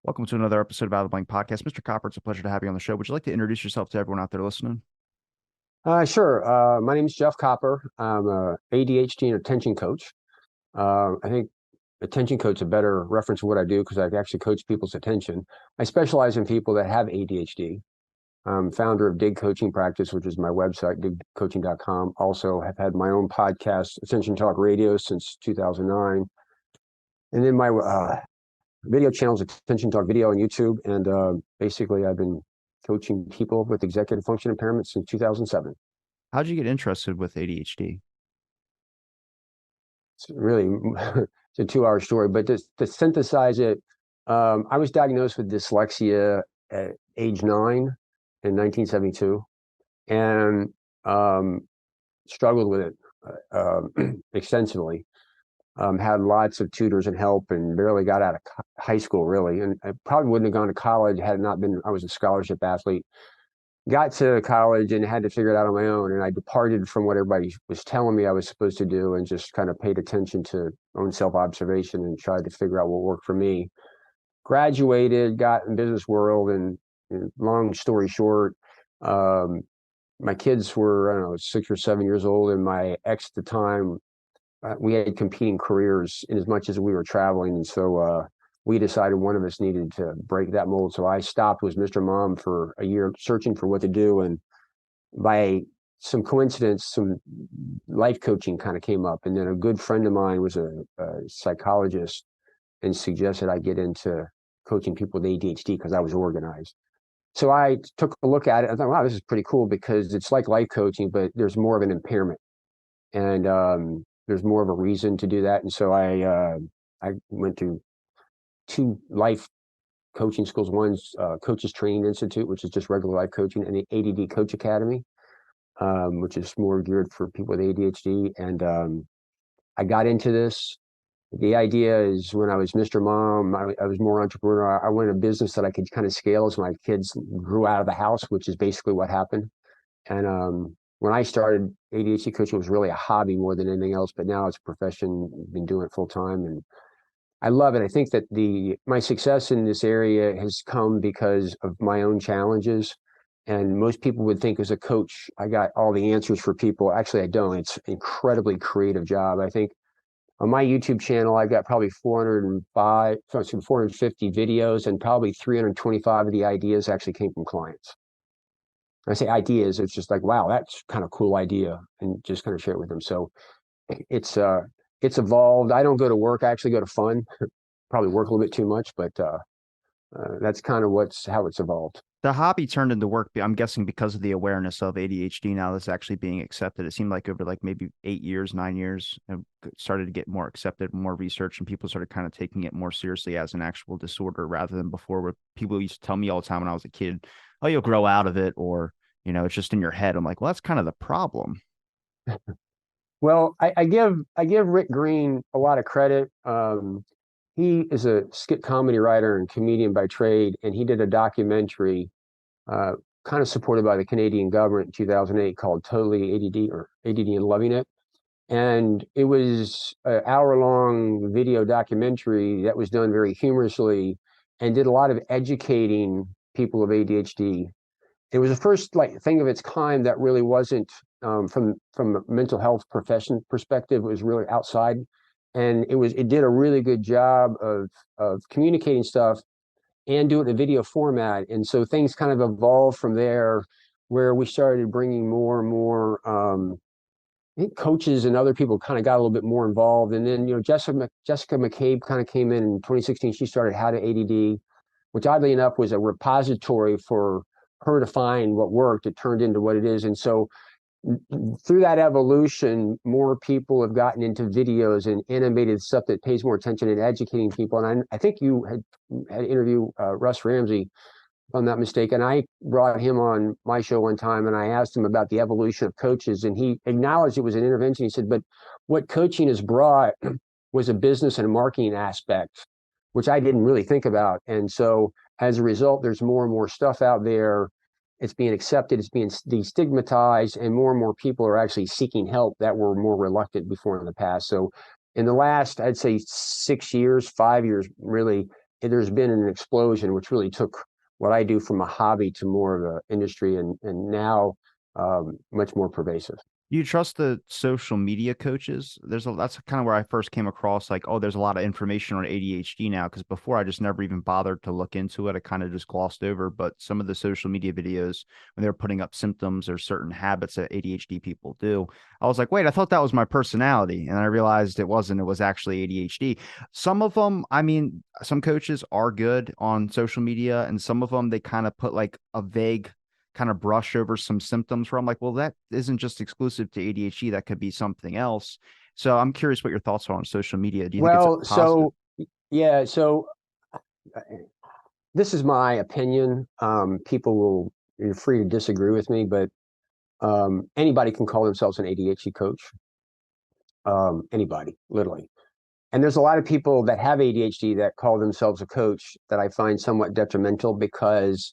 Welcome to another episode of Out of the Blank Podcast. Mr. Copper, it's a pleasure to have you on the show. Would you like to introduce yourself to everyone out there listening? Sure. My name is Jeff Copper. I'm a ADHD and attention coach. I think attention coach is a better reference to what I do because I actually coach people's attention. I specialize in people that have ADHD. I'm founder of Dig Coaching Practice, which is my website, digcoaching.com. Also have had my own podcast, Ascension Talk Radio, since 2009. And then my video channels, Attention Talk Video on YouTube. And basically, I've been coaching people with executive function impairment since 2007. How'd you get interested with ADHD? It's really it's a 2-hour story, but to synthesize it, I was diagnosed with dyslexia at age 9 in 1972, and struggled with it extensively. Had lots of tutors and help, and barely got out of high school, really. And I probably wouldn't have gone to college had it not been I was a scholarship athlete. Got to college and had to figure it out on my own. And I departed from what everybody was telling me I was supposed to do and just kind of paid attention to own self-observation and tried to figure out what worked for me. Graduated, got in business world, and long story short, my kids were, I don't know, 6 or 7 years old, and my ex at the time, we had competing careers in as much as we were traveling. And so we decided one of us needed to break that mold. So I stopped with Mr. Mom for a year searching for what to do. And by some coincidence, some life coaching kind of came up. And then a good friend of mine was a psychologist and suggested I get into coaching people with ADHD because I was organized. So I took a look at it. I thought, wow, this is pretty cool because it's like life coaching, but there's more of an impairment. And there's more of a reason to do that. And so I went through 2 life coaching schools. One's Coaches Training Institute, which is just regular life coaching, and the ADD Coach Academy, which is more geared for people with ADHD. And I got into this. The idea is when I was Mr. Mom, I was more entrepreneurial. I wanted a business that I could kind of scale as my kids grew out of the house, which is basically what happened. And when I started, ADHD coaching was really a hobby more than anything else, but now it's a profession. I've been doing it full time, and I love it. I think that my success in this area has come because of my own challenges. And most people would think as a coach, I got all the answers for people. Actually, I don't. It's an incredibly creative job. I think on my YouTube channel, I've got probably 450 videos, and probably 325 of the ideas actually came from clients. I say ideas, it's just like, wow, that's kind of cool idea, and just kind of share it with them. So it's evolved. I don't go to work. I actually go to fun. Probably work a little bit too much, but that's kind of how it's evolved. The hobby turned into work, I'm guessing, because of the awareness of ADHD now that's actually being accepted. It seemed like over like maybe 8 years, 9 years, it started to get more accepted, more research, and people started kind of taking it more seriously as an actual disorder rather than before, where people used to tell me all the time when I was a kid, oh, you'll grow out of it, or, it's just in your head. I'm like, well, that's kind of the problem. Well, I give Rick Green a lot of credit. He is a skit comedy writer and comedian by trade, and he did a documentary kind of supported by the Canadian government in 2008 called Totally ADD, or ADD and Loving It. And it was an hour-long video documentary that was done very humorously and did a lot of educating people of ADHD. It was the first thing of its kind that really wasn't from a mental health profession perspective. It was really outside, and it did a really good job of communicating stuff and do it in a video format. And so things kind of evolved from there, where we started bringing more and more. I think coaches and other people kind of got a little bit more involved. And then Jessica McCabe kind of came in 2016. She started How to ADD, which oddly enough was a repository for her to find what worked. It turned into what it is. And so through that evolution, more people have gotten into videos and animated stuff that pays more attention and educating people. And I think you had interviewed Russ Ramsey, if I'm not mistaken. I brought him on my show one time, and I asked him about the evolution of coaches, and he acknowledged it was an intervention. He said, but what coaching has brought was a business and a marketing aspect, which I didn't really think about. And so as a result, there's more and more stuff out there. It's being accepted, it's being destigmatized, and more people are actually seeking help that were more reluctant before in the past. So in the last, I'd say 6 years, 5 years, really, there's been an explosion, which really took what I do from a hobby to more of an industry, and now much more pervasive. Do you trust the social media coaches? That's kind of where I first came across like, oh, there's a lot of information on ADHD now. Because before I just never even bothered to look into it. I kind of just glossed over. But some of the social media videos, when they're putting up symptoms or certain habits that ADHD people do, I was like, wait, I thought that was my personality. And I realized it wasn't. It was actually ADHD. Some of them, I mean, some coaches are good on social media, and some of them, they kind of put like a vague kind of brush over some symptoms where I'm like, well, that isn't just exclusive to ADHD. That could be something else. So I'm curious what your thoughts are on social media. Do you think it's a Well, positive? so yeah, so uh, this is my opinion. People will, you're free to disagree with me, but anybody can call themselves an ADHD coach. Anybody, literally. And there's a lot of people that have ADHD that call themselves a coach that I find somewhat detrimental, because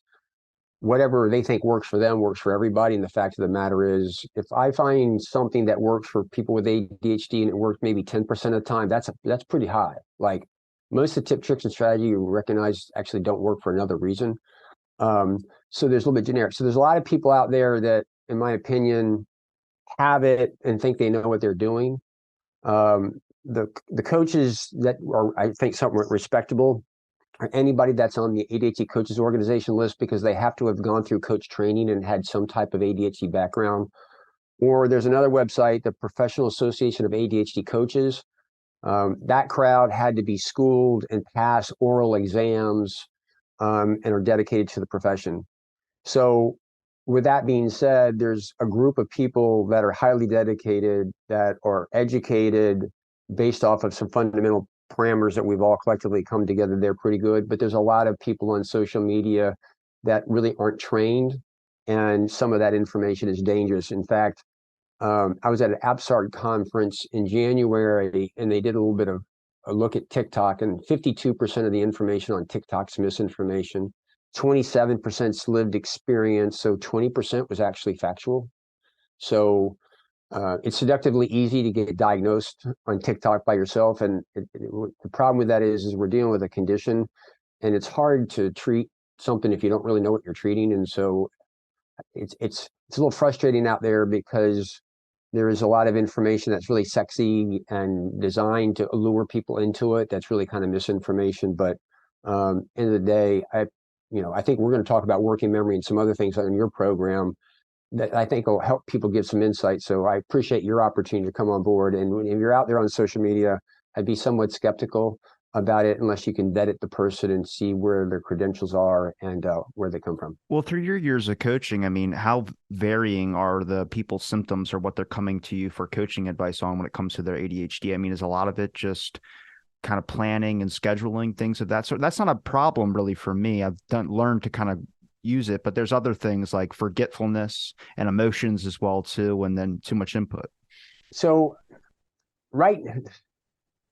whatever they think works for them works for everybody. And the fact of the matter is, if I find something that works for people with ADHD and it works maybe 10% of the time, that's pretty high. Like, most of the tip, tricks, and strategy you recognize actually don't work for another reason. Um, so there's a little bit generic. So there's a lot of people out there that, in my opinion, have it and think they know what they're doing. The coaches that are, I think, somewhat respectable, or anybody that's on the ADHD coaches organization list, because they have to have gone through coach training and had some type of ADHD background. Or there's another website, the Professional Association of ADHD Coaches. That crowd had to be schooled and pass oral exams, and are dedicated to the profession. So, with that being said, there's a group of people that are highly dedicated, that are educated based off of some fundamental parameters that we've all collectively come together. They're pretty good, but there's a lot of people on social media that really aren't trained, and some of that information is dangerous. In fact, I was at an APSARD conference in January, and they did a little bit of a look at TikTok, and 52% of the information on TikTok's misinformation. 27% lived experience, so 20% was actually factual. So it's seductively easy to get diagnosed on TikTok by yourself, and the problem with that is we're dealing with a condition, and it's hard to treat something if you don't really know what you're treating. And so it's a little frustrating out there, because there is a lot of information that's really sexy and designed to allure people into it. That's really kind of misinformation. But end of the day, I think we're going to talk about working memory and some other things on your program that I think will help people give some insight. So I appreciate your opportunity to come on board. And if you're out there on social media, I'd be somewhat skeptical about it unless you can vet it the person and see where their credentials are and where they come from. Well, through your years of coaching, I mean, how varying are the people's symptoms or what they're coming to you for coaching advice on when it comes to their ADHD? I mean, is a lot of it just kind of planning and scheduling things of that sort? That's not a problem really for me. I've learned to kind of use it, but there's other things like forgetfulness and emotions as well too, and then too much input. So, right,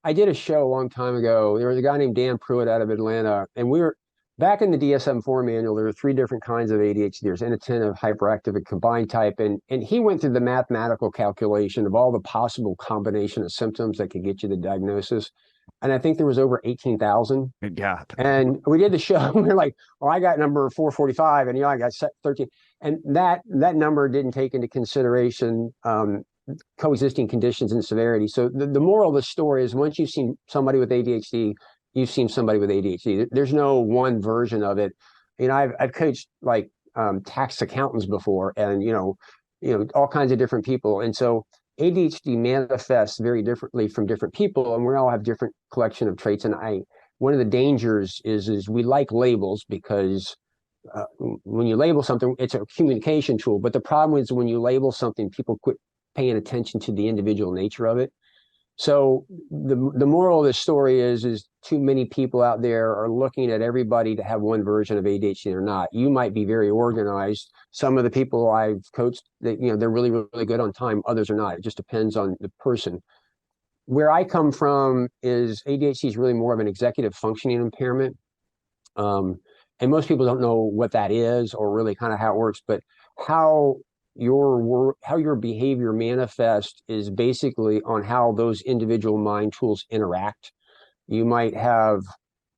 I did a show a long time ago. There was a guy named Dan Pruitt out of Atlanta, and we were back in the DSM-4 manual. There were three different kinds of ADHD. There's inattentive, hyperactive, and combined type. And he went through the mathematical calculation of all the possible combination of symptoms that could get you the diagnosis. And I think there was over 18,000. Yeah. And we did the show. And we were like, well, I got number 445, and I got 13. And that number didn't take into consideration coexisting conditions and severity. So the moral of the story is, once you've seen somebody with ADHD, you've seen somebody with ADHD. There's no one version of it. I've coached like tax accountants before, and all kinds of different people. And so ADHD manifests very differently from different people, and we all have different collection of traits. And one of the dangers is we like labels, because when you label something, it's a communication tool. But the problem is, when you label something, people quit paying attention to the individual nature of it. So the moral of the story is too many people out there are looking at everybody to have one version of ADHD or not. You might be very organized. Some of the people I've coached, they're really, really good on time. Others are not. It just depends on the person. Where I come from is ADHD is really more of an executive functioning impairment. Um, and most people don't know what that is, or really kind of how it works. But how how your behavior manifests is basically on how those individual mind tools interact. You might have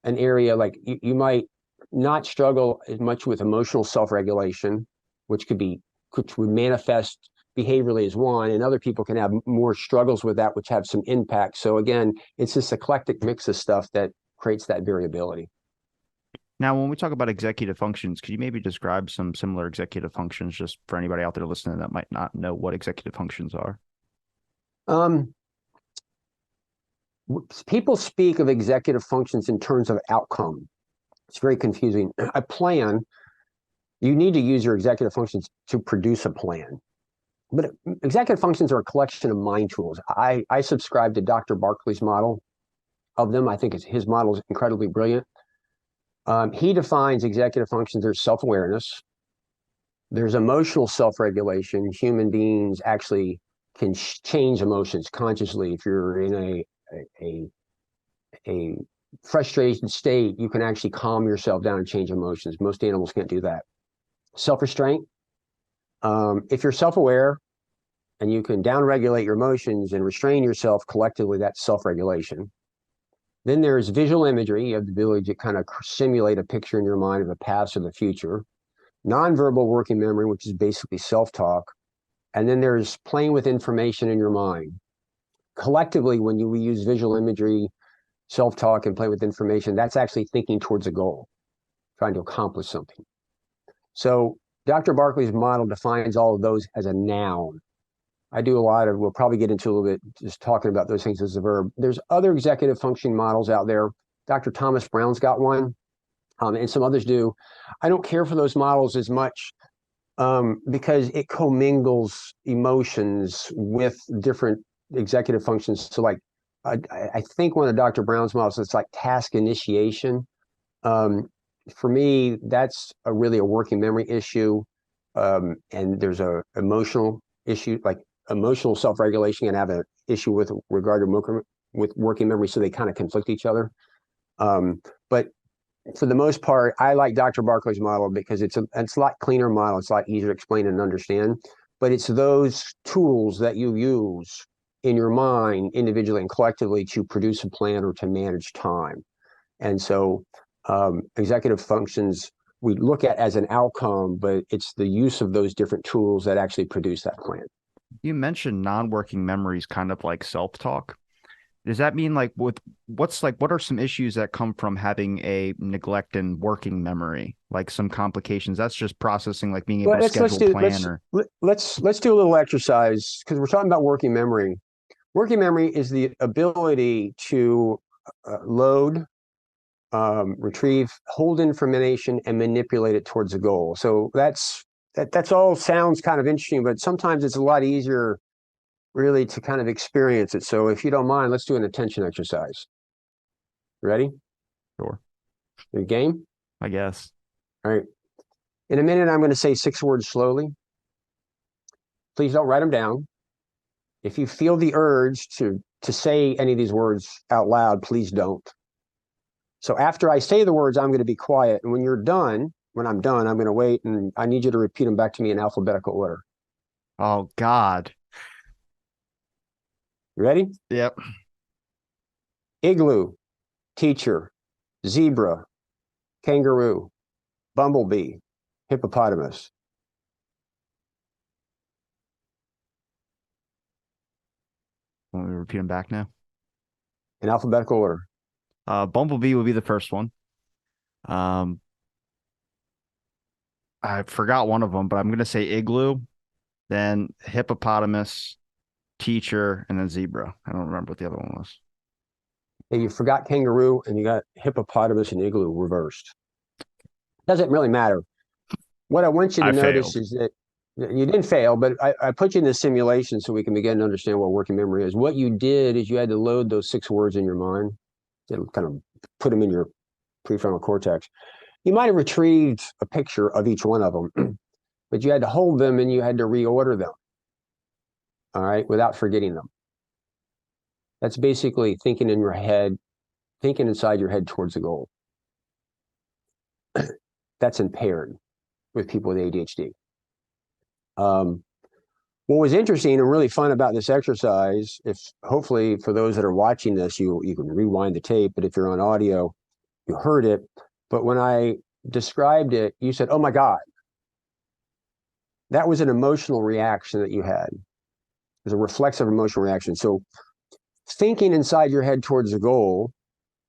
an area like you might not struggle as much with emotional self-regulation, which would manifest behaviorally as one, and other people can have more struggles with that, which have some impact. So again, it's this eclectic mix of stuff that creates that variability. Now, when we talk about executive functions, could you maybe describe some similar executive functions just for anybody out there listening that might not know what executive functions are? Um, People speak of executive functions in terms of outcome. It's very confusing. A plan, you need to use your executive functions to produce a plan. But executive functions are a collection of mind tools. I subscribe to Dr. Barkley's model of them. I think his model is incredibly brilliant. He defines executive functions. There's self-awareness. There's emotional self-regulation. Human beings actually can change emotions consciously. If you're in a frustration state, you can actually calm yourself down and change emotions. Most animals can't do that. Self-restraint. If you're self-aware and you can downregulate your emotions and restrain yourself collectively, that's self-regulation. Then there's visual imagery. You have the ability to kind of simulate a picture in your mind of the past or the future. Nonverbal working memory, which is basically self-talk. And then there's playing with information in your mind. Collectively, when we use visual imagery, self-talk, and play with information, that's actually thinking towards a goal, trying to accomplish something. So Dr. Barkley's model defines all of those as a noun. I do a lot of, we'll probably get into a little bit just talking about those things as a verb. There's other executive function models out there. Dr. Thomas Brown's got one, and some others do. I don't care for those models as much because it commingles emotions with different executive functions. So like, I think one of Dr. Brown's models, it's like task initiation. For me, that's really a working memory issue. And there's a emotional issue, like emotional self-regulation can have an issue with regard to working memory, so they kind of conflict each other. But for the most part, I like Dr. Barkley's model because it's a lot cleaner model. It's a lot easier to explain and understand. But it's those tools that you use in your mind individually and collectively to produce a plan or to manage time. And so executive functions we look at as an outcome, but it's the use of those different tools that actually produce that plan. You mentioned non-working memories, kind of like self-talk. Does that mean like what are some issues that come from having a neglect in working memory, like some complications? That's just processing, like being able Well, to schedule plan or let's do a little exercise because we're talking about working memory. Working memory is the ability to load, retrieve, hold information, and manipulate it towards a goal. So that's all sounds kind of interesting, but sometimes it's a lot easier really to kind of experience it. So if you don't mind, let's do an attention exercise. Ready? sure, Your game? I guess. All right. In a minute, I'm going to say 6 words slowly. Please don't write them down. If you feel the urge to say any of these words out loud, please don't. So after I say the words, I'm going to be quiet. And when I'm done, I'm going to wait and I need you to repeat them back to me in alphabetical order. Oh God. You ready? Yep. Igloo, teacher, zebra, kangaroo, bumblebee, hippopotamus. Want me to repeat them back now? In alphabetical order. Bumblebee will be the first one. Um, I forgot one of them, but I'm gonna say igloo, then hippopotamus, teacher, and then zebra. I don't remember what the other one was. Hey, you forgot kangaroo and you got hippopotamus and igloo reversed. Doesn't really matter. What I want you to I notice failed. is that you didn't fail, but I put you in the simulation so we can begin to understand what working memory is. What you did is you had to load those 6 words in your mind, kind of put them in your prefrontal cortex. You might have retrieved a picture of each one of them, but you had to hold them and you had to reorder them, all right, without forgetting them. That's basically thinking inside your head towards the goal. That's impaired with people with ADHD. What was interesting and really fun about this exercise, if hopefully for those that are watching this, you can rewind the tape, but if you're on audio, You heard it, but when I described it, you said, "Oh my God." That was an emotional reaction that you had. It was a reflexive emotional reaction. So thinking inside your head towards a goal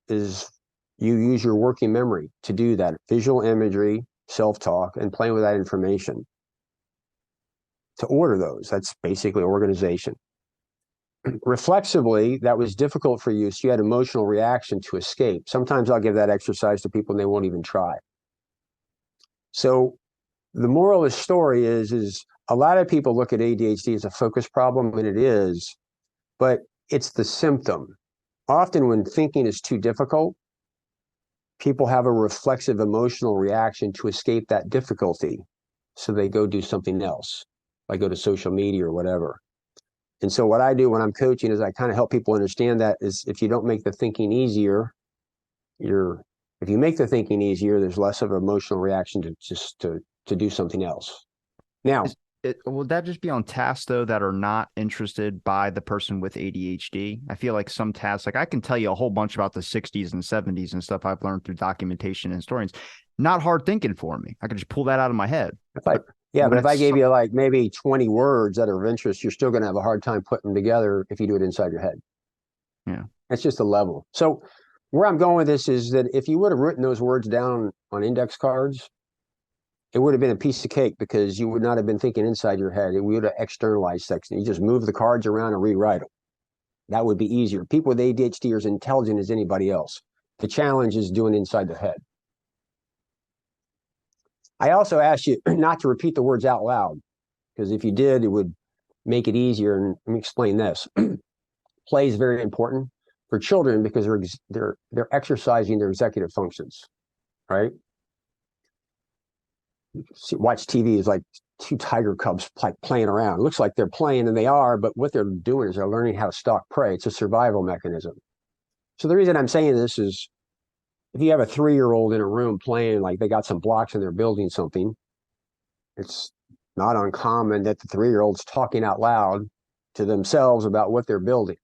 is you use your working memory to do that, visual imagery, self-talk, and playing with that information to order those. That's basically organization. Reflexively, that was difficult for you, so you had emotional reaction to escape. Sometimes I'll give that exercise to people and they won't even try. So the moral of the story is a lot of people look at ADHD as a focus problem, and it is, but it's the symptom. Often when thinking is too difficult, people have a reflexive emotional reaction to escape that difficulty. So they go do something else, like go to social media or whatever. And so what I do when I'm coaching is I kind of help people understand that is if you don't make the thinking easier, you're if you make the thinking easier, there's less of an emotional reaction to just to do something else. Now, Is would that just be on tasks though that are not interested by the person with ADHD? I feel like some tasks, like I can tell you a whole bunch about the 60s and 70s and stuff I've learned through documentation and historians. Not hard thinking for me. I can just pull that out of my head. if I But yeah, but when if I it's gave you like maybe 20 words that are of interest, you're still going to have a hard time putting them together if you do it inside your head. yeah, That's just a level. So where I'm going with this is that if you would have written those words down on index cards, it would have been a piece of cake because you would not have been thinking inside your head. We would have externalized section. You just move the cards around and rewrite them. That would be easier. People with ADHD are as intelligent as anybody else. The challenge is doing inside the head. I also asked you not to repeat the words out loud because if you did, it would make it easier. And let me explain this. Play is very important for children because they're exercising their executive functions, right? Watch TV is like two tiger cubs like playing around. It looks like they're playing and they are, but what they're doing is they're learning how to stalk prey. It's a survival mechanism. So the reason I'm saying this is if you have a 3-year-old in a room playing, like they got some blocks and they're building something, it's not uncommon that the 3-year-old's talking out loud to themselves about what they're building.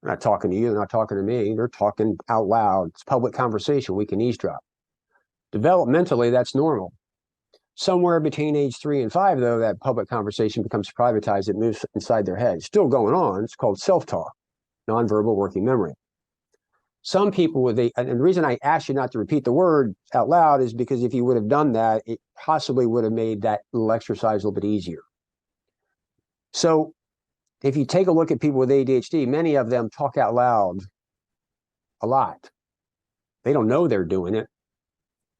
They're not talking to you, they're not talking to me, they're talking out loud. It's public conversation. We can eavesdrop. Developmentally, that's normal. Somewhere between age 3 and 5, though, that public conversation becomes privatized. It moves inside their head. It's still going on. It's called self-talk, nonverbal working memory. Some people with and the reason I asked you not to repeat the word out loud is because if you would have done that, it possibly would have made that little exercise a little bit easier. So if you take a look at people with ADHD, many of them talk out loud a lot. They don't know they're doing it.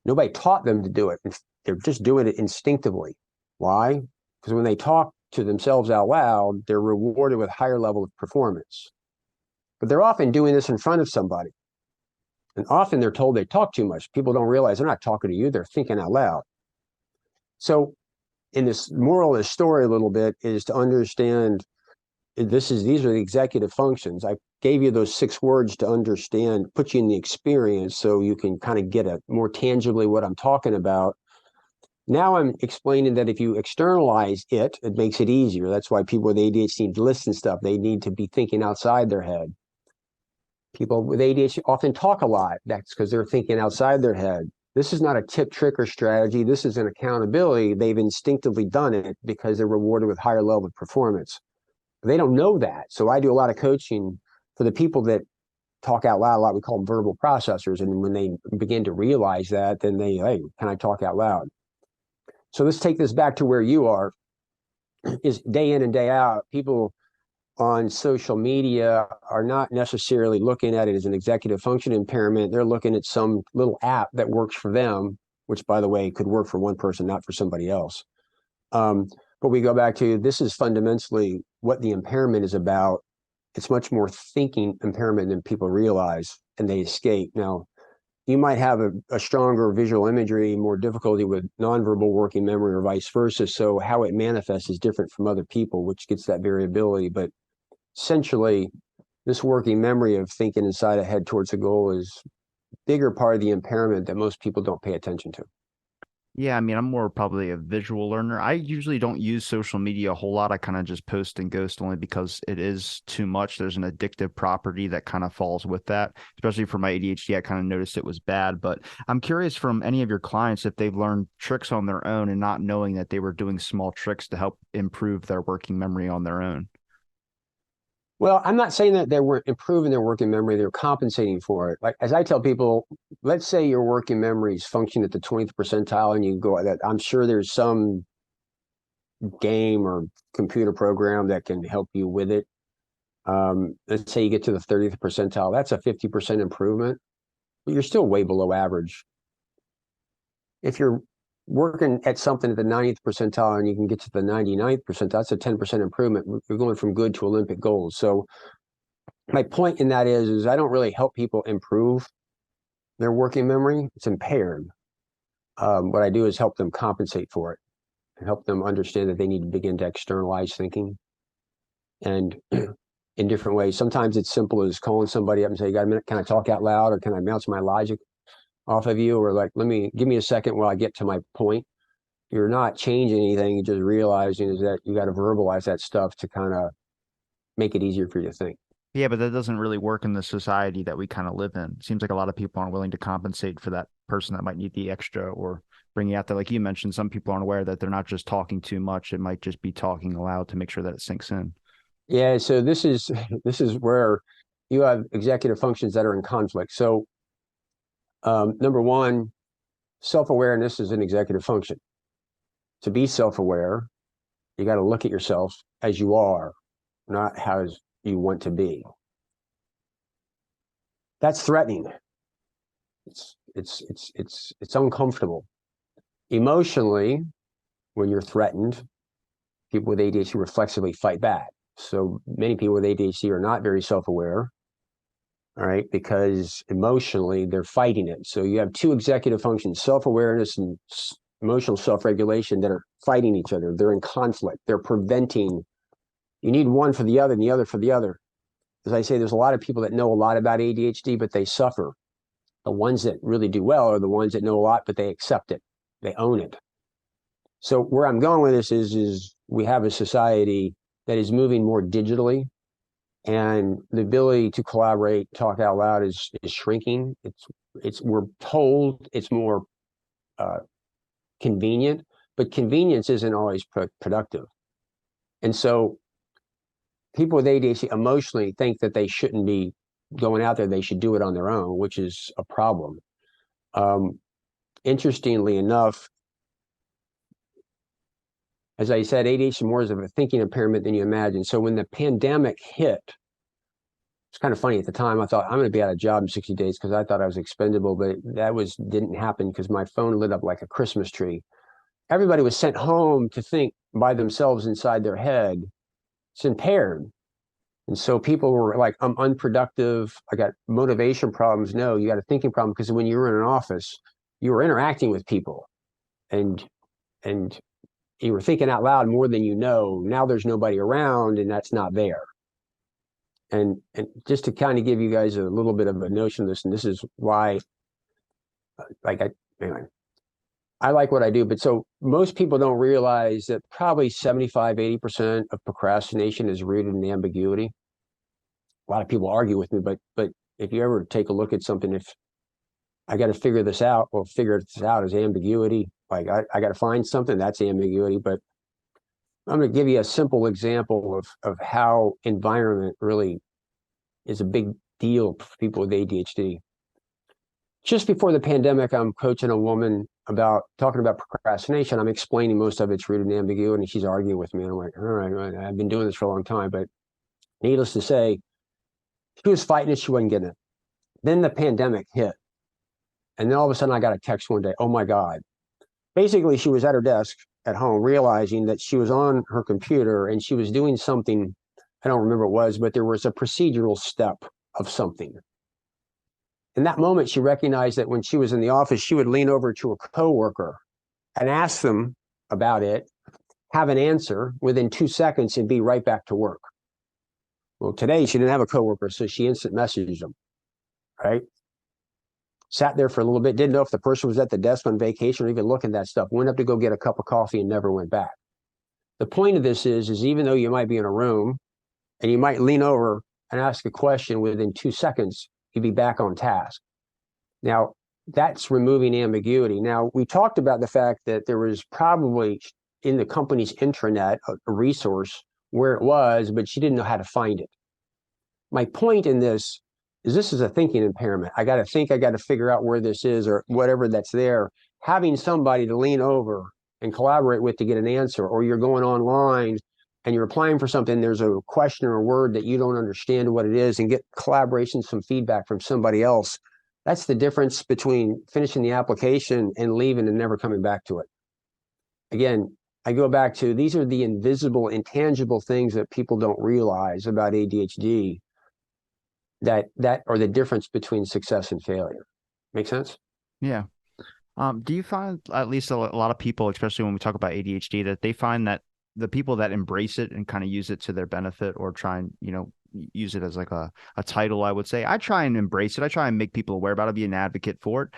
Nobody taught them to do it. They're just doing it instinctively. Why? Because when they talk to themselves out loud, they're rewarded with higher level of performance. But they're often doing this in front of somebody. And often they're told they talk too much. People don't realize they're not talking to you, they're thinking out loud. So in this moral of the story a little bit is to understand these are the executive functions. I gave you those 6 words to understand, put you in the experience so you can kind of get more tangibly what I'm talking about. Now I'm explaining that if you externalize it, it makes it easier. That's why people with ADHD need to listen stuff. They need to be thinking outside their head. People with ADHD often talk a lot. That's because they're thinking outside their head. This is not a tip, trick, or strategy. This is an accountability. They've instinctively done it because they're rewarded with higher level of performance. They don't know that. So I do a lot of coaching for the people that talk out loud a lot. We call them verbal processors. And when they begin to realize that, then hey, can I talk out loud? So let's take this back to where you are. Is day in and day out, people on social media are not necessarily looking at it as an executive function impairment. They're looking at some little app that works for them, which, by the way, could work for one person, not for somebody else. But we go back to this is fundamentally what the impairment is about. It's much more thinking impairment than people realize, and they escape. Now, you might have a stronger visual imagery, more difficulty with nonverbal working memory or vice versa. So how it manifests is different from other people, which gets that variability. But essentially, this working memory of thinking inside ahead towards a goal is a bigger part of the impairment that most people don't pay attention to. Yeah, I mean, I'm more probably a visual learner. I usually don't use social media a whole lot. I kind of just post and ghost only because it is too much. There's an addictive property that kind of falls with that, especially for my ADHD. I kind of noticed it was bad, but I'm curious from any of your clients if they've learned tricks on their own and not knowing that they were doing small tricks to help improve their working memory on their own. Well, I'm not saying that they were improving their working memory, they're compensating for it. Like as I tell people, let's say your working memories function at the 20th percentile and you go that I'm sure there's some game or computer program that can help you with it. Let's say you get to the 30th percentile, that's a 50% improvement, but you're still way below average. If you're working at something at the 90th percentile and you can get to the 99th percentile, that's a 10% improvement. You're going from good to Olympic gold. So my point in that is I don't really help people improve their working memory. It's impaired. What I do is help them compensate for it and help them understand that they need to begin to externalize thinking and in different ways. Sometimes it's simple as calling somebody up and say, you got a minute, can I talk out loud or can I bounce my logic off of you? Or like, give me a second while I get to my point. You're not changing anything. You're just realizing is that you got to verbalize that stuff to kind of make it easier for you to think. Yeah, but that doesn't really work in the society that we kind of live in. It seems like a lot of people aren't willing to compensate for that person that might need the extra or bringing out that, like you mentioned, some people aren't aware that they're not just talking too much. It might just be talking aloud to make sure that it sinks in. Yeah, so this is this is where you have executive functions that are in conflict. So number one, self-awareness is an executive function. To be self-aware, you got to look at yourself as you are, not how you want to be. That's threatening. It's uncomfortable. Emotionally, when you're threatened, people with ADHD reflexively fight back. So many people with ADHD are not very self-aware, all right, because emotionally they're fighting it. So you have two executive functions, self-awareness and emotional self-regulation, that are fighting each other. They're in conflict. They're preventing. You need one for the other and the other for the other. As I say, there's a lot of people that know a lot about ADHD, but they suffer. The ones that really do well are the ones that know a lot, but they accept it. They own it. So where I'm going with this is we have a society that is moving more digitally, and the ability to collaborate, talk out loud is shrinking. It's we're told it's more uh, convenient, but convenience isn't always productive. And so people with ADHD emotionally think that they shouldn't be going out there; they should do it on their own, which is a problem. Um, Interestingly enough, as I said, ADHD more is of a thinking impairment than you imagine. So when the pandemic hit, it's kind of funny at the time. I thought I'm going to be out of job in 60 days because I thought I was expendable, but that didn't happen because my phone lit up like a Christmas tree. Everybody was sent home to think by themselves inside their head. It's impaired. And so people were like, I'm unproductive. I got motivation problems. No, you got a thinking problem because when you were in an office, you were interacting with people and and you were thinking out loud more than you know. Now there's nobody around and that's not there. And just to kind of give you guys a little bit of a notion of this, and this is why like anyway, I like what I do, but so most people don't realize that probably 75-80% of procrastination is rooted in ambiguity. A lot of people argue with me, but if you ever take a look at something, if I got to figure this out, well, figure this out as ambiguity. Like I got to find something that's ambiguity, but I'm going to give you a simple example of how environment really is a big deal for people with ADHD. Just before the pandemic, I'm coaching a woman about talking about procrastination. I'm explaining most of it's rooted in ambiguity, and she's arguing with me. And I'm like, all right, I've been doing this for a long time, but needless to say, she was fighting it. She wasn't getting it. Then the pandemic hit. And then all of a sudden I got a text one day. Oh my God. Basically, she was at her desk at home, realizing that she was on her computer and she was doing something. I don't remember what it was, but there was a procedural step of something. In that moment, she recognized that when she was in the office, she would lean over to a coworker and ask them about it, have an answer within 2 seconds, and be right back to work. Well, today she didn't have a coworker, so she instant messaged them, right? sat there for a little bit, didn't know if the person was at the desk on vacation or even looking at that stuff, went up to go get a cup of coffee and never went back. The point of this is even though you might be in a room and you might lean over and ask a question within 2 seconds, you'd be back on task. Now, that's removing ambiguity. Now, we talked about the fact that there was probably in the company's intranet a resource where it was, but she didn't know how to find it. My point in this is a thinking impairment. I got to think, I got to figure out where this is or whatever that's there. Having somebody to lean over and collaborate with to get an answer, or you're going online and you're applying for something, there's a question or a word that you don't understand what it is, and get collaboration, some feedback from somebody else. That's the difference between finishing the application and leaving and never coming back to it. Again, I go back to these are the invisible, intangible things that people don't realize about ADHD that are the difference between success and failure. Make sense? Yeah. Do you find at least a lot of people, especially when we talk about ADHD, that they find that the people that embrace it and kind of use it to their benefit or try and, use it as like a title, I would say, I try and embrace it. I try and make people aware about it, be an advocate for it.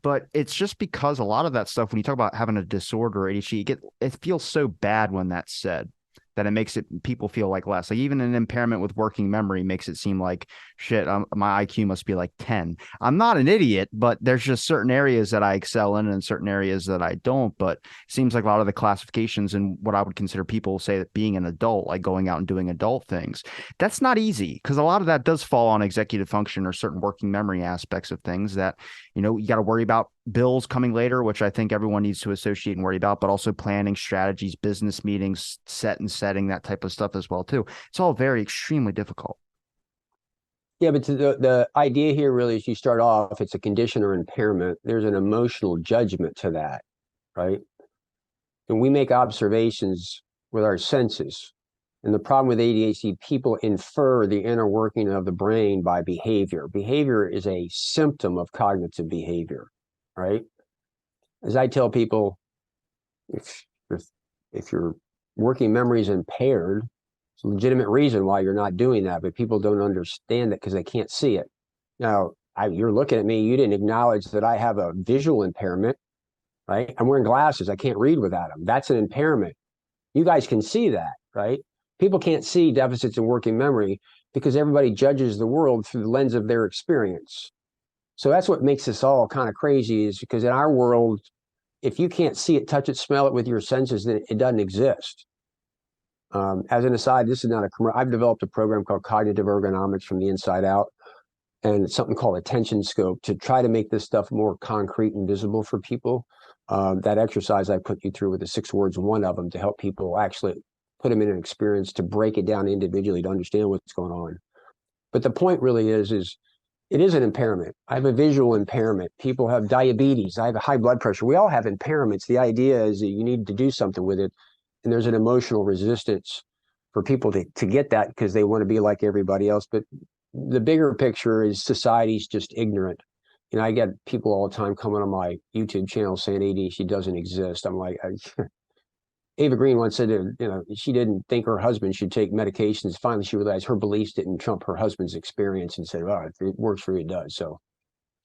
But it's just because a lot of that stuff, when you talk about having a disorder or ADHD, it feels so bad when that's said, that it makes people feel like less. Like even an impairment with working memory makes it seem like shit. My IQ must be like 10. I'm not an idiot, but there's just certain areas that I excel in and certain areas that I don't. But it seems like a lot of the classifications and what I would consider people say that being an adult, like going out and doing adult things, that's not easy because a lot of that does fall on executive function or certain working memory aspects of things that, you got to worry about bills coming later, which I think everyone needs to associate and worry about, but also planning strategies, business meetings, setting that type of stuff as well too. It's all very extremely difficult. Yeah, but the idea here really is you start off, it's a condition or impairment. There's an emotional judgment to that, right? And we make observations with our senses. And the problem with ADHD, people infer the inner working of the brain by behavior. Behavior is a symptom of cognitive behavior, right? As I tell people, if your working memory is impaired, it's a legitimate reason why you're not doing that, but people don't understand it because they can't see it. Now, you're looking at me, you didn't acknowledge that I have a visual impairment, right? I'm wearing glasses, I can't read without them. That's an impairment. You guys can see that, right? People can't see deficits in working memory because everybody judges the world through the lens of their experience. So that's what makes this all kind of crazy, is because in our world, if you can't see it, touch it, smell it with your senses, then it doesn't exist. As an aside, this is not a commercial. I've developed a program called Cognitive Ergonomics from the Inside Out, and it's something called Attention Scope to try to make this stuff more concrete and visible for people. That exercise I put you through with the 6 words, one of them to help people actually put them in an experience to break it down individually to understand what's going on. But the point really is it is an impairment. I have a visual impairment. People have diabetes. I have a high blood pressure. We all have impairments. The idea is that you need to do something with it. And there's an emotional resistance for people to get that because they want to be like everybody else. But the bigger picture is society's just ignorant. I get people all the time coming on my YouTube channel saying ADHD doesn't exist. I'm like, Ava Green once said, she didn't think her husband should take medications. Finally, she realized her beliefs didn't trump her husband's experience and said, well, if it works for you, it does. So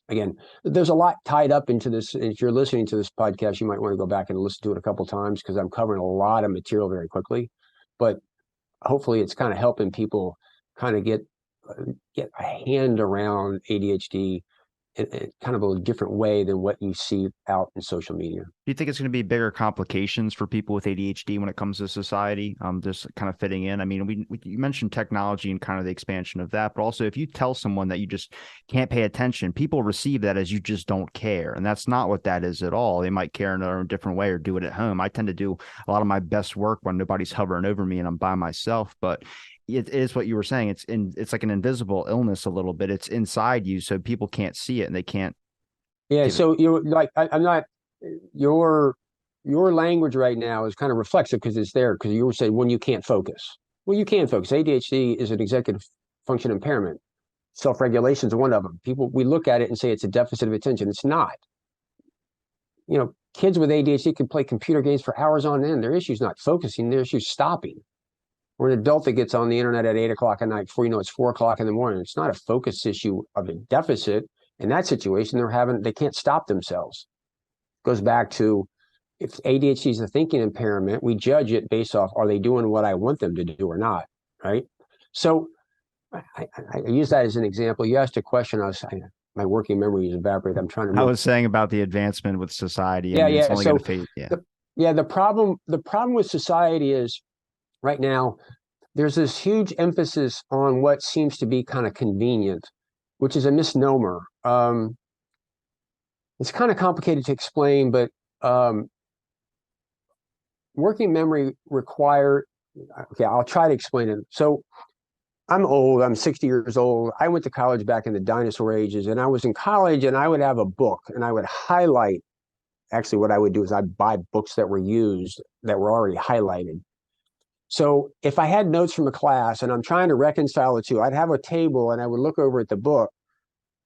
again, there's a lot tied up into this. If you're listening to this podcast, you might want to go back and listen to it a couple of times because I'm covering a lot of material very quickly. But hopefully it's kind of helping people kind of get a hand around ADHD in kind of a different way than what you see out in social media. Do you think it's going to be bigger complications for people with ADHD when it comes to society? Just kind of fitting in. I mean, you mentioned technology and kind of the expansion of that, but also if you tell someone that you just can't pay attention, people receive that as you just don't care, and that's not what that is at all. They might care in a different way or do it at home. I tend to do a lot of my best work when nobody's hovering over me and I'm by myself, but it is what you were saying. It's like an invisible illness a little bit. It's inside you, so people can't see it and they can't. Yeah. So you're like, I'm not. Your language right now is kind of reflexive because it's there. Because you were saying when you can't focus. Well, you can focus. ADHD is an executive function impairment. Self-regulation is one of them. We look at it and say it's a deficit of attention. It's not. Kids with ADHD can play computer games for hours on end. Their issue is not focusing. Their issue is stopping. Or an adult that gets on the internet at 8 o'clock at night before you know it's 4 o'clock in the morning. It's not a focus issue of a deficit. In that situation, they can't stop themselves. Goes back to, if ADHD is a thinking impairment, we judge it based off, are they doing what I want them to do or not, right? So I use that as an example. You asked a question. My working memory is evaporated. I'm trying to I remember. was saying about the advancement with society. I Yeah, mean, it's yeah. only going to So fade. Yeah. the yeah, the problem with society is right now there's this huge emphasis on what seems to be kind of convenient, which is a misnomer. It's kind of complicated to explain, but um, working memory require. Okay, I'll try to explain it. So I'm old. I'm 60 years old. I went to college back in the dinosaur ages, and I was in college, and I would have a book, and I would highlight. Actually, what I would do is I'd buy books that were used that were already highlighted. So if I had notes from a class and I'm trying to reconcile the two, I'd have a table and I would look over at the book,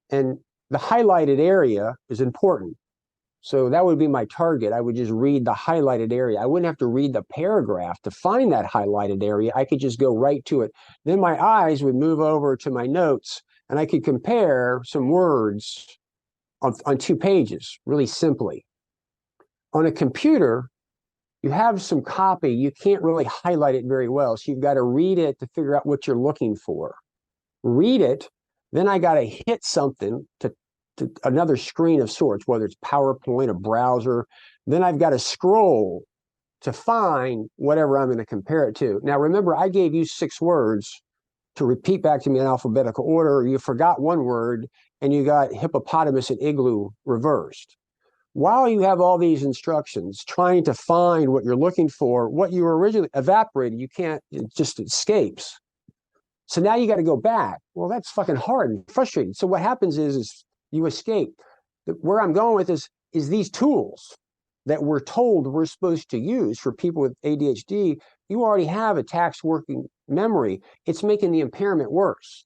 and the highlighted area is important. So that would be my target. I would just read the highlighted area. I wouldn't have to read the paragraph to find that highlighted area. I could just go right to it. Then my eyes would move over to my notes and I could compare some words on 2 pages really simply. On a computer, you have some copy. You can't really highlight it very well. So you've got to read it to figure out what you're looking for. Read it. Then I got to hit something to another screen of sorts, whether it's PowerPoint, a browser. Then I've got to scroll to find whatever I'm going to compare it to. Now, remember, I gave you 6 words to repeat back to me in alphabetical order. You forgot one word and you got hippopotamus and igloo reversed. While you have all these instructions trying to find what you're looking for, what you originally evaporated, you can't, it just escapes. So now you got to go back. Well, that's fucking hard and frustrating. So what happens is you escape. Where I'm going with this is these tools that we're told we're supposed to use for people with ADHD. You already have a taxed working memory. It's making the impairment worse.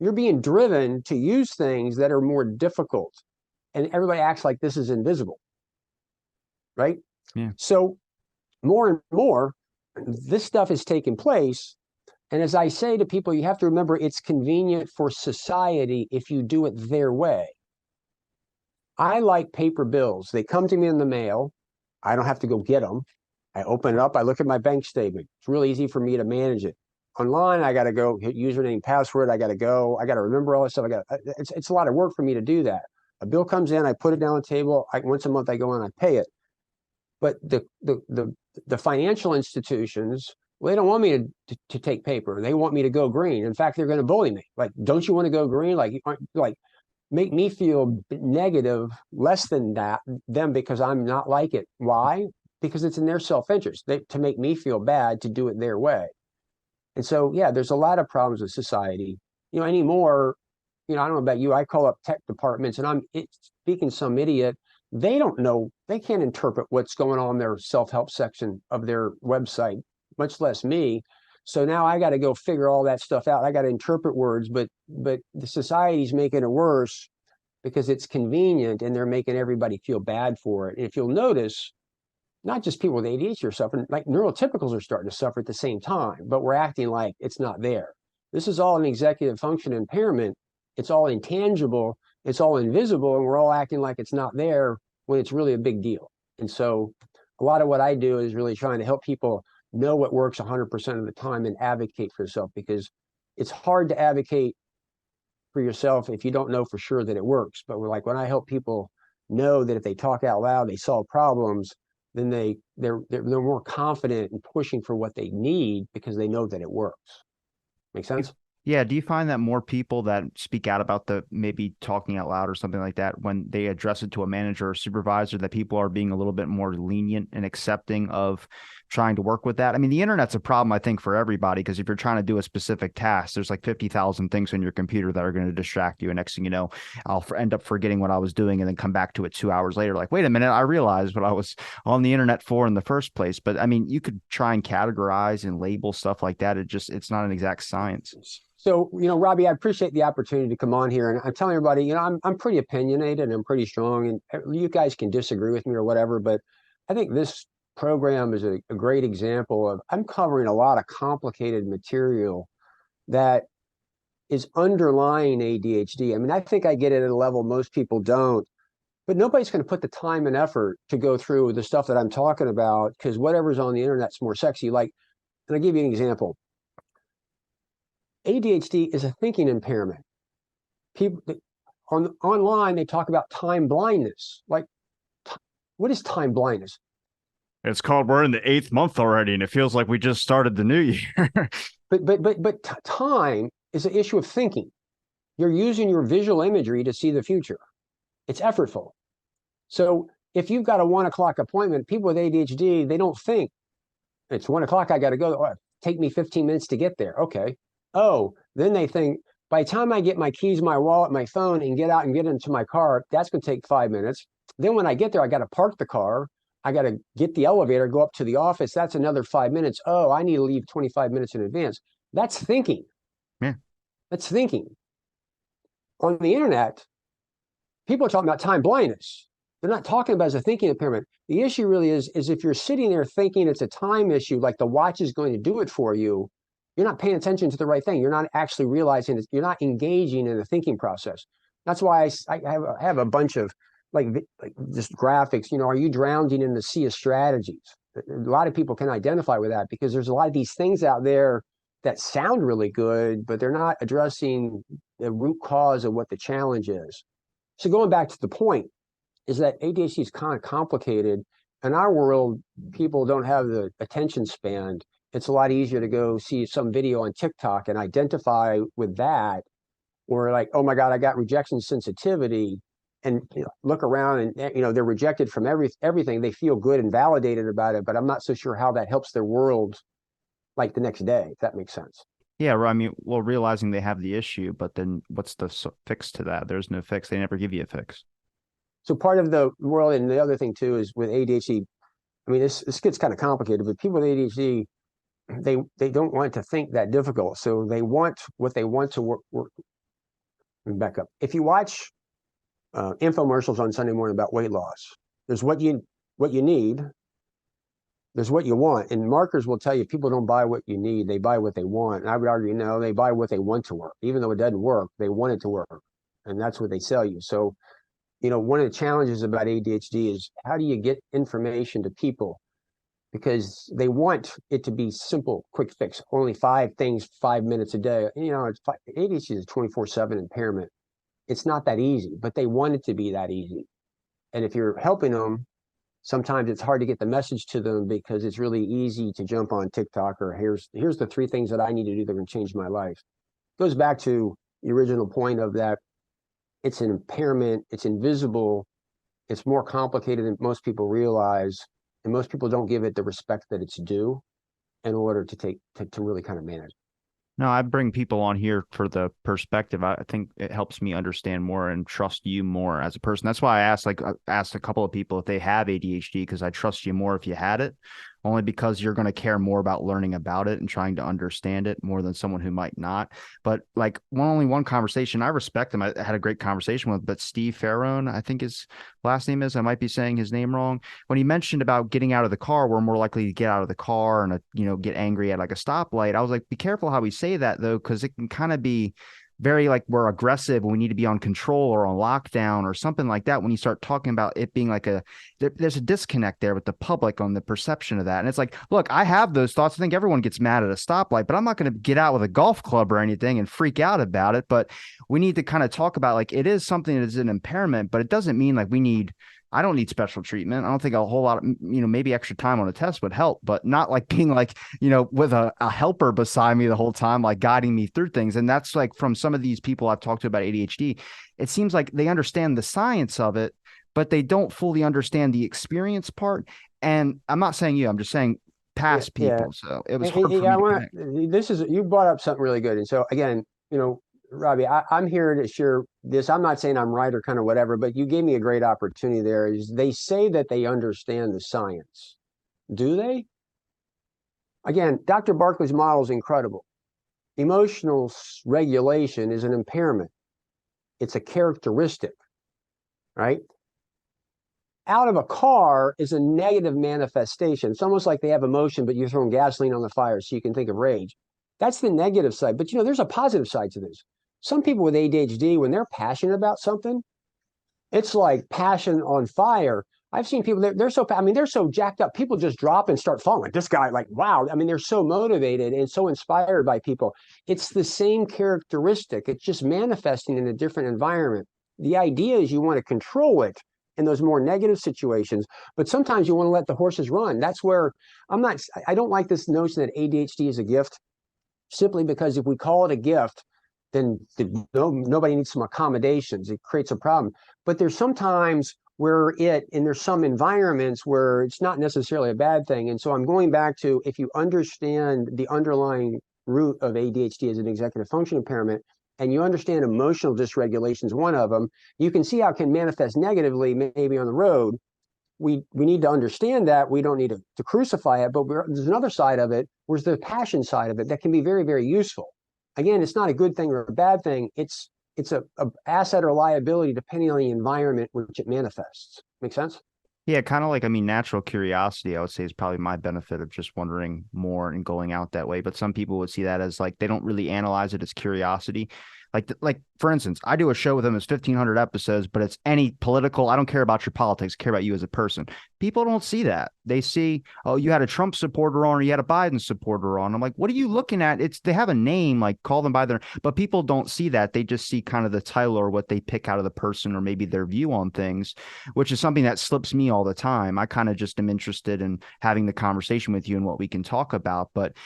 You're being driven to use things that are more difficult, and everybody acts like this is invisible, right? Yeah. So more and more, this stuff is taking place. And as I say to people, you have to remember it's convenient for society if you do it their way. I like paper bills. They come to me in the mail. I don't have to go get them. I open it up. I look at my bank statement. It's really easy for me to manage it. Online, I got to go hit username, password. I got to go. I got to remember all this stuff. It's a lot of work for me to do that. A bill comes in. I put it down on the table. Once a month, I go in. I pay it. But the financial institutions, well, they don't want me to take paper. They want me to go green. In fact, they're going to bully me. Like, don't you want to go green? Like make me feel negative, less than them because I'm not like it. Why? Because it's in their self-interest to make me feel bad to do it their way. And so, yeah, there's a lot of problems with society. Anymore, I don't know about you. I call up tech departments and I'm speaking some idiot. They don't know. They can't interpret what's going on in their self-help section of their website, much less me. So now I got to go figure all that stuff out. I got to interpret words, but the society's making it worse because it's convenient and they're making everybody feel bad for it. And if you'll notice, not just people with ADHD are suffering, like neurotypicals are starting to suffer at the same time, but we're acting like it's not there. This is all an executive function impairment. It's all intangible, it's all invisible, and we're all acting like it's not there when it's really a big deal. And so a lot of what I do is really trying to help people know what works 100% of the time and advocate for yourself, because it's hard to advocate for yourself if you don't know for sure that it works. But we're like, when I help people know that if they talk out loud, they solve problems, then they're more confident in pushing for what they need because they know that it works. Make sense? Yeah, do you find that more people that speak out about the maybe talking out loud or something like that, when they address it to a manager or supervisor, that people are being a little bit more lenient and accepting of trying to work with that? I mean, the internet's a problem, I think, for everybody, because if you're trying to do a specific task, there's like 50,000 things on your computer that are going to distract you. And next thing you know, I'll end up forgetting what I was doing and then come back to it 2 hours later. Like, wait a minute, I realized what I was on the internet for in the first place. But I mean, you could try and categorize and label stuff like that. It's not an exact science. So, Robbie, I appreciate the opportunity to come on here. And I'm telling everybody, I'm pretty opinionated and I'm pretty strong. And you guys can disagree with me or whatever, but I think this program is a great example of I'm covering a lot of complicated material that is underlying ADHD. I mean, I think I get it at a level most people don't, but nobody's going to put the time and effort to go through the stuff that I'm talking about because whatever's on the internet's more sexy. Like, and I'll give you an example. ADHD is a thinking impairment. People online, they talk about time blindness. Like, what is time blindness? It's called we're in the 8th month already, and it feels like we just started the new year. But time is an issue of thinking. You're using your visual imagery to see the future. It's effortful. So if you've got a 1 o'clock appointment, people with ADHD, they don't think it's 1 o'clock. I got to go. Oh, take me 15 minutes to get there. Okay. Oh, then they think by the time I get my keys, my wallet, my phone, and get out and get into my car, that's going to take 5 minutes. Then when I get there, I got to park the car. I got to get the elevator, go up to the office. That's another 5 minutes. Oh, I need to leave 25 minutes in advance. That's thinking. Yeah. That's thinking. On the internet, people are talking about time blindness. They're not talking about it as a thinking impairment. The issue really is if you're sitting there thinking it's a time issue, like the watch is going to do it for you, you're not paying attention to the right thing. You're not actually realizing it. You're not engaging in the thinking process. That's why I have a bunch of like just graphics. Are you drowning in the sea of strategies? A lot of people can identify with that because there's a lot of these things out there that sound really good, but they're not addressing the root cause of what the challenge is. So going back to the point is that ADHD is kind of complicated. In our world, people don't have the attention span. It's a lot easier to go see some video on TikTok and identify with that, or like, oh my God, I got rejection sensitivity, and look around and they're rejected from everything. They feel good and validated about it, but I'm not so sure how that helps their world like the next day, if that makes sense. Yeah, I mean, well, realizing they have the issue, but then what's the fix to that? There's no fix. They never give you a fix. So part of the world, and the other thing too, is with ADHD. I mean, this gets kind of complicated, but people with ADHD, they don't want to think that difficult. So they want what they want to work. Back up. If you watch infomercials on Sunday morning about weight loss, there's what you need, there's what you want, and marketers will tell you people don't buy what you need, they buy what they want. And I would argue, no, they buy what they want to work. Even though it doesn't work, they want it to work, and that's what they sell you. So, one of the challenges about ADHD is how do you get information to people? Because they want it to be simple, quick fix, only 5 things, 5 minutes a day. ADHD is a 24/7 impairment. It's not that easy, but they want it to be that easy. And if you're helping them, sometimes it's hard to get the message to them because it's really easy to jump on TikTok or here's the 3 things that I need to do that are going to change my life. It goes back to the original point of that it's an impairment, it's invisible, it's more complicated than most people realize, and most people don't give it the respect that it's due in order to really kind of manage. No, I bring people on here for the perspective. I think it helps me understand more and trust you more as a person. That's why I asked a couple of people if they have ADHD, because I trust you more if you had it, only because you're going to care more about learning about it and trying to understand it more than someone who might not. But like only one conversation, I respect him. I had a great conversation with, but Steve Farrone, I think his last name is, I might be saying his name wrong. When he mentioned about getting out of the car, we're more likely to get out of the car and, get angry at like a stoplight. I was like, be careful how we say that though, because it can kind of be very like we're aggressive and we need to be on control or on lockdown or something like that. When you start talking about it being like there's a disconnect there with the public on the perception of that. And it's like, look, I have those thoughts. I think everyone gets mad at a stoplight, but I'm not going to get out with a golf club or anything and freak out about it. But we need to kind of talk about like, it is something that is an impairment, but it doesn't mean like I don't need special treatment. I don't think a whole lot of, maybe extra time on a test would help, but not like being like, with a helper beside me the whole time, like guiding me through things. And that's like from some of these people I've talked to about ADHD, it seems like they understand the science of it, but they don't fully understand the experience part. And I'm not saying you, I'm just saying past people. Yeah. So it was hard for me you brought up something really good. And so again, Robbie, I'm here to share this. I'm not saying I'm right or kind of whatever, but you gave me a great opportunity there. Is they say that they understand the science. Do they? Again, Dr. Barkley's model is incredible. Emotional regulation is an impairment. It's a characteristic, right? Out of a car is a negative manifestation. It's almost like they have emotion, but you're throwing gasoline on the fire so you can think of rage. That's the negative side. But there's a positive side to this. Some people with ADHD, when they're passionate about something, it's like passion on fire. I've seen people, they're so, I mean, they're so jacked up. People just drop and start falling. Like this guy, like, wow. I mean, they're so motivated and so inspired by people. It's the same characteristic. It's just manifesting in a different environment. The idea is you want to control it in those more negative situations, but sometimes you want to let the horses run. That's where I don't like this notion that ADHD is a gift simply because if we call it a gift, then nobody needs some accommodations. It creates a problem. But there's sometimes where and there's some environments where it's not necessarily a bad thing. And so I'm going back to, if you understand the underlying root of ADHD as an executive function impairment, and you understand emotional dysregulation is one of them, you can see how it can manifest negatively maybe on the road. We need to understand that. We don't need to crucify it, but there's another side of it, where's the passion side of it that can be very, very useful. Again, it's not a good thing or a bad thing. It's a asset or liability depending on the environment which it manifests. Make sense? Yeah, kind of like, I mean, natural curiosity, I would say, is probably my benefit of just wondering more and going out that way. But some people would see that as like they don't really analyze it as curiosity. Like for instance, I do a show with them. It's 1,500 episodes, but it's any political. I don't care about your politics. I care about you as a person. People don't see that. They see, oh, you had a Trump supporter on, or you had a Biden supporter on. I'm like, what are you looking at? They have a name, like call them by their, but people don't see that. They just see kind of the title or what they pick out of the person or maybe their view on things, which is something that slips me all the time. I kind of just am interested in having the conversation with you and what we can talk about. But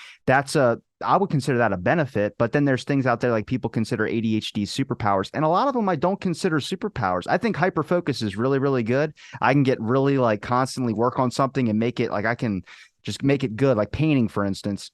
I would consider that a benefit, but then there's things out there like people consider ADHD superpowers, and a lot of them I don't consider superpowers. I think hyperfocus is really, really good. I can get really like constantly work on something and make it like I can just make it good, like painting, for instance.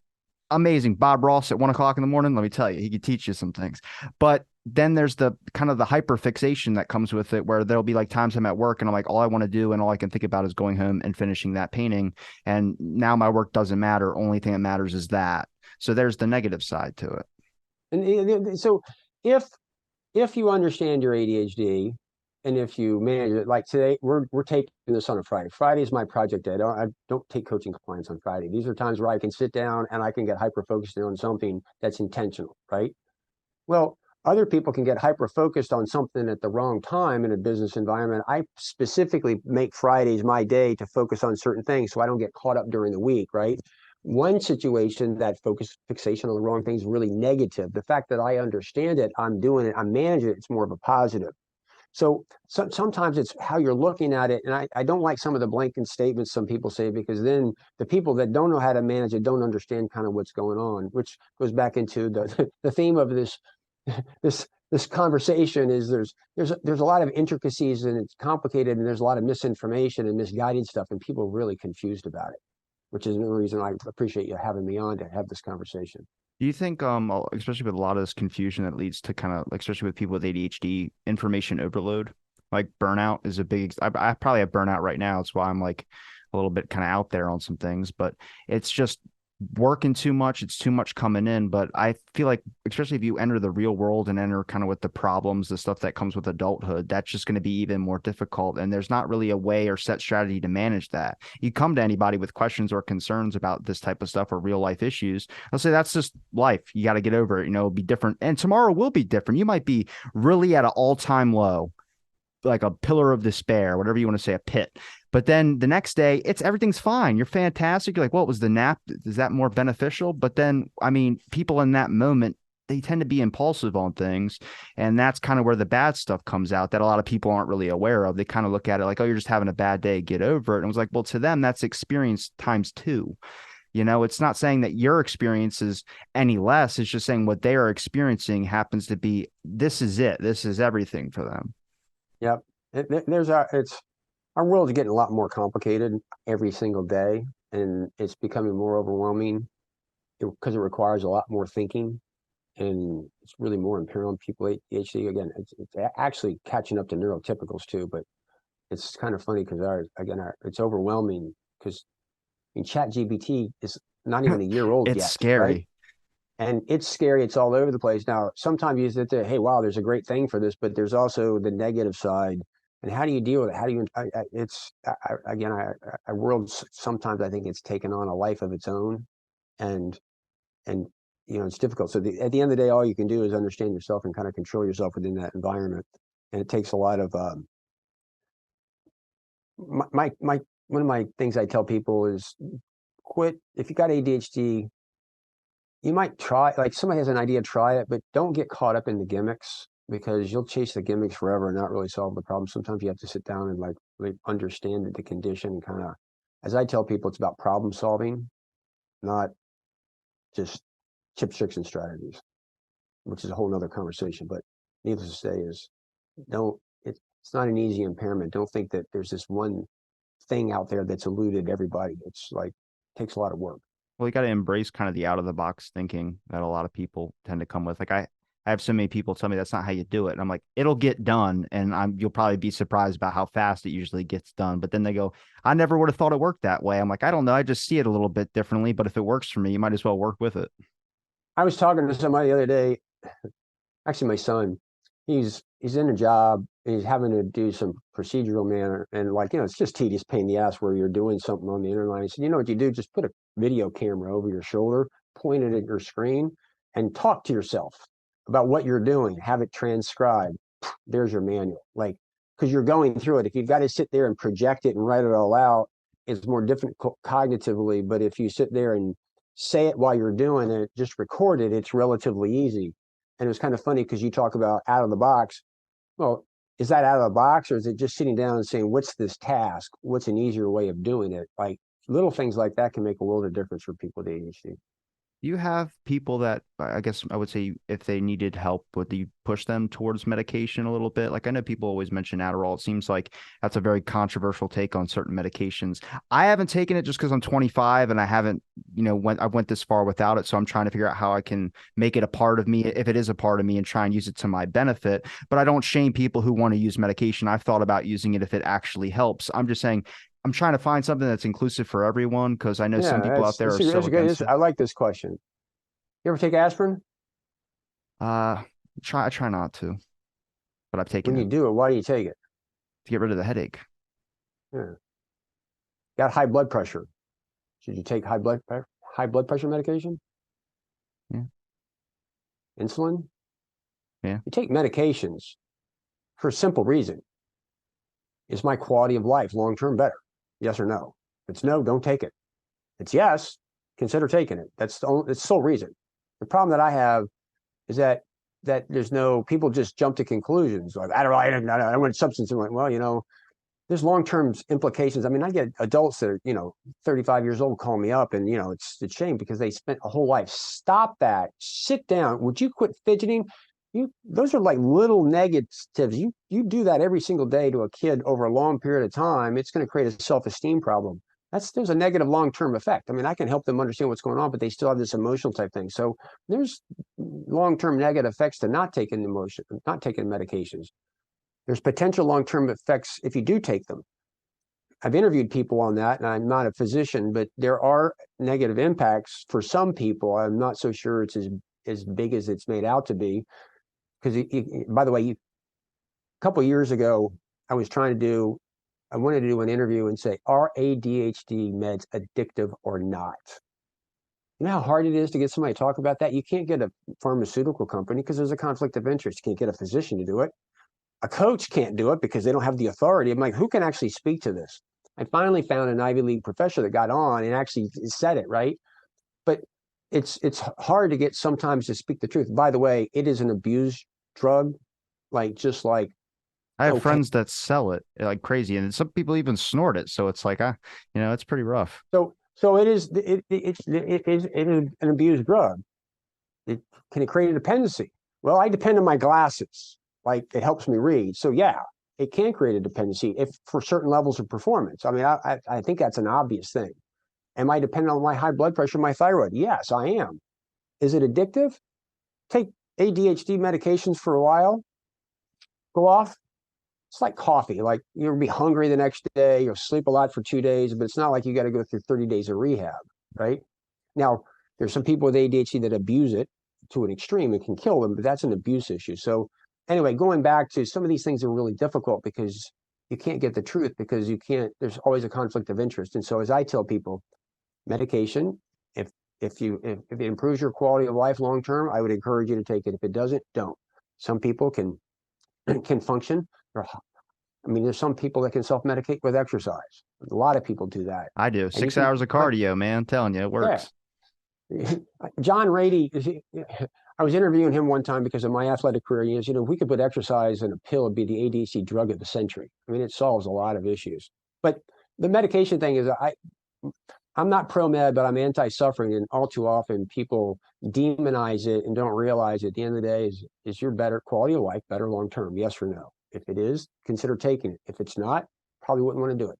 Amazing. Bob Ross at 1 o'clock in the morning. Let me tell you, he could teach you some things. But then there's the kind of the hyper fixation that comes with it, where there'll be like times I'm at work and I'm like, all I want to do and all I can think about is going home and finishing that painting. And now my work doesn't matter. Only thing that matters is that. So there's the negative side to it. And so if if you understand your ADHD and if you manage it, like today, we're taping this on a Friday. Friday is my project day. I don't take coaching clients on Friday. These are times where I can sit down and I can get hyper focused on something that's intentional, right? Well, other people can get hyper focused on something at the wrong time in a business environment. I specifically make Fridays my day to focus on certain things so I don't get caught up during the week, right? One situation that fixation on the wrong things is really negative. The fact that I understand it, I'm doing it, I'm managing it, it's more of a positive. So sometimes it's how you're looking at it. And I don't like some of the blanket statements some people say, because then the people that don't know how to manage it don't understand kind of what's going on, which goes back into the theme of this conversation is there's a lot of intricacies and it's complicated and there's a lot of misinformation and misguided stuff and people are really confused about it, which is another reason I appreciate you having me on to have this conversation. Do you think, especially with a lot of this confusion that leads to kind of like, especially with people with ADHD, information overload, like burnout is a big, I probably have burnout right now. That's why I'm like a little bit kind of out there on some things, but it's just working too much. It's too much coming in. But I feel like, especially if you enter the real world and enter kind of with the problems, the stuff that comes with adulthood, that's just going to be even more difficult. And there's not really a way or set strategy to manage that. You come to anybody with questions or concerns about this type of stuff or real life issues, I'll say that's just life. You got to get over it. You know, it'll be different. And tomorrow will be different. You might be really at an all-time low, like a pillar of despair, whatever you want to say, a pit. But then the next day, everything's fine. You're fantastic. You're like, what was the nap? Is that more beneficial? But then, I mean, people in that moment, they tend to be impulsive on things. And that's kind of where the bad stuff comes out that a lot of people aren't really aware of. They kind of look at it like, oh, you're just having a bad day, get over it. And it was like, well, to them, that's experience times two. You know, it's not saying that your experience is any less. It's just saying what they are experiencing happens to be, this is it. This is everything for them. Yep. It's our world is getting a lot more complicated every single day, and it's becoming more overwhelming because it requires a lot more thinking, and it's really more impaired on people with ADHD. Again, it's actually catching up to neurotypicals too, but it's kind of funny because it's overwhelming because I mean, Chat GPT is not even a year old It's yet, right? scary. And it's scary. It's all over the place. Now, sometimes you sit there, hey, wow, there's a great thing for this, but there's also the negative side. And how do you deal with it? How do you, again, our world sometimes I think it's taken on a life of its own. And, and it's difficult. So at the end of the day, all you can do is understand yourself and kind of control yourself within that environment. And it takes a lot of my one of my things I tell people is quit. If you got ADHD, you might try, like somebody has an idea, try it, but don't get caught up in the gimmicks because you'll chase the gimmicks forever and not really solve the problem. Sometimes you have to sit down and like understand the condition and kind of, as I tell people, it's about problem solving, not just tips, tricks, and strategies, which is a whole nother conversation. But needless to say is don't, it's not an easy impairment. Don't think that there's this one thing out there that's eluded everybody. It's like, it takes a lot of work. Well, you got to embrace kind of the out of the box thinking that a lot of people tend to come with. Like I have so many people tell me that's not how you do it. And I'm like, it'll get done. And you'll probably be surprised about how fast it usually gets done. But then they go, I never would have thought it worked that way. I'm like, I don't know. I just see it a little bit differently. But if it works for me, you might as well work with it. I was talking to somebody the other day, actually my son, he's in a job and he's having to do some procedural manner and like, it's just tedious pain in the ass where you're doing something on the interline. He said, you know what you do? Just put a video camera over your shoulder, point it at your screen and talk to yourself about what you're doing, have it transcribed. There's your manual. Like, because you're going through it. If you've got to sit there and project it and write it all out, it's more difficult cognitively. But if you sit there and say it while you're doing it, just record it, it's relatively easy. And it was kind of funny because you talk about out of the box. Well, is that out of the box or is it just sitting down and saying, what's this task? What's an easier way of doing it? Like little things like that can make a world of difference for people with ADHD. You have people that I guess I would say if they needed help, would you push them towards medication a little bit? Like I know people always mention Adderall. It seems like that's a very controversial take on certain medications. I haven't taken it just because I'm 25 and I haven't, I went this far without it. So I'm trying to figure out how I can make it a part of me if it is a part of me and try and use it to my benefit. But I don't shame people who want to use medication. I've thought about using it if it actually helps. I'm just saying I'm trying to find something that's inclusive for everyone because I know some Yeah, people out there are so against it. I like this question. You ever take aspirin? Uh, I try not to, but I've taken When you it do it, why do you take it? to get rid of the headache. Yeah. Got high blood pressure. Should you take high blood pressure medication? Yeah, Insulin? yeah. You take medications for a simple reason. Is my quality of life long term better? Yes or no? If it's no, don't take it. If it's yes, consider taking it. That's the sole reason. The problem that I have is that there's no people just jump to conclusions like I want substance. I'm like, well, there's long-term implications. I mean, I get adults that are 35 years old call me up, and it's a shame because they spent a whole life. Stop that. Sit down. Would you quit fidgeting? Those are like little negatives. You do that every single day to a kid over a long period of time, it's going to create a self-esteem problem. There's a negative long-term effect. I mean, I can help them understand what's going on, but they still have this emotional type thing. So there's long-term negative effects to not taking medications. There's potential long-term effects if you do take them. I've interviewed people on that, and I'm not a physician, but there are negative impacts for some people. I'm not so sure it's as big as it's made out to be. Because, by the way, a couple of years ago, I wanted to do an interview and say, are ADHD meds addictive or not? You know how hard it is to get somebody to talk about that? You can't get a pharmaceutical company because there's a conflict of interest. You can't get a physician to do it. A coach can't do it because they don't have the authority. I'm like, who can actually speak to this? I finally found an Ivy League professor that got on and actually said it, right? But it's hard to get sometimes to speak the truth. By the way, it is an abused drug, like just like I have cocaine. friends that sell it like crazy, and some people even snort it. So it's like, it's pretty rough. So it is an abused drug. Can it create a dependency? Well, I depend on my glasses. Like it helps me read. So yeah, it can create a dependency if for certain levels of performance. I mean, I think that's an obvious thing. Am I dependent on my high blood pressure, my thyroid? Yes, I am. Is it addictive? Take ADHD medications for a while, go off. It's like coffee. Like you'll be hungry the next day, you'll sleep a lot for 2 days, but it's not like you got to go through 30 days of rehab, right? Now, there's some people with ADHD that abuse it to an extreme and can kill them, but that's an abuse issue. So anyway, going back to some of these things are really difficult because you can't get the truth because there's always a conflict of interest. And so as I tell people, medication, if if it improves your quality of life long term, I would encourage you to take it. If it doesn't, don't. Some people can can function. I mean, there's some people that can self-medicate with exercise. A lot of people do that. I do And you 6 hours of can, cardio, man. I'm telling you, it yeah. works. John Rady, I was interviewing him one time because of my athletic career. He goes, if we could put exercise in a pill, it'd be the ADHD drug of the century. I mean, it solves a lot of issues. But the medication thing is, I'm not pro-med, but I'm anti-suffering. And all too often people demonize it and don't realize at the end of the day is your better quality of life better long-term? Yes or no? If it is, consider taking it. If it's not, probably wouldn't want to do it.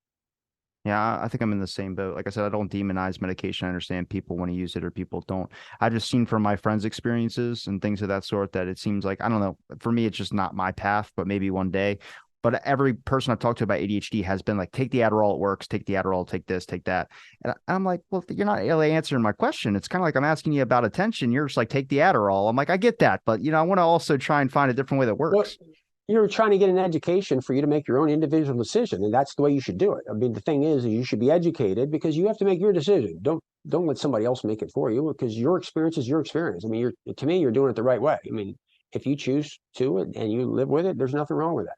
Yeah, I think I'm in the same boat. Like I said, I don't demonize medication. I understand people want to use it or people don't. I've just seen from my friends' experiences and things of that sort that it seems like, I don't know, for me, it's just not my path, but maybe one day. But every person I've talked to about ADHD has been like, take the Adderall, it works, take the Adderall, take this, take that. And I'm like, well, you're not really answering my question. It's kind of like I'm asking you about attention. You're just like, take the Adderall. I'm like, I get that. But, I want to also try and find a different way that Well, works. you're trying to get an education for you to make your own individual decision, and that's the way you should do it. I mean, the thing is you should be educated because you have to make your decision. Don't let somebody else make it for you because your experience is your experience. I mean, to me, you're doing it the right way. I mean, if you choose to and you live with it, there's nothing wrong with that.